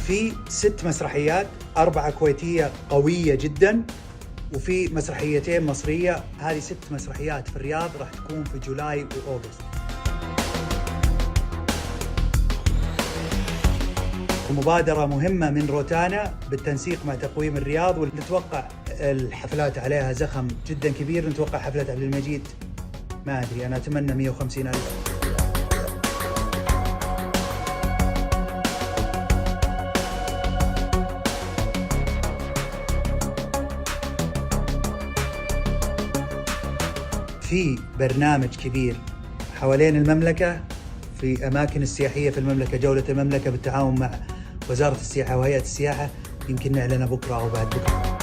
في 6 مسرحيات، 4 كويتية قوية جدا، وفي مسرحيتين مصرية. هذه 6 مسرحيات في الرياض راح تكون في جولاي وأوغست. مبادرة مهمة من روتانا بالتنسيق مع تقويم الرياض، ونتوقع الحفلات عليها زخم جدا كبير. نتوقع حفلة عبد المجيد، ما أدري، أنا أتمنى 150,000. في برنامج كبير حوالين المملكة في أماكن السياحية في المملكة، جولة المملكة بالتعاون مع وزارة السياحة وهيئة السياحة، يمكن نعلنه بكرة أو بعد بكرة.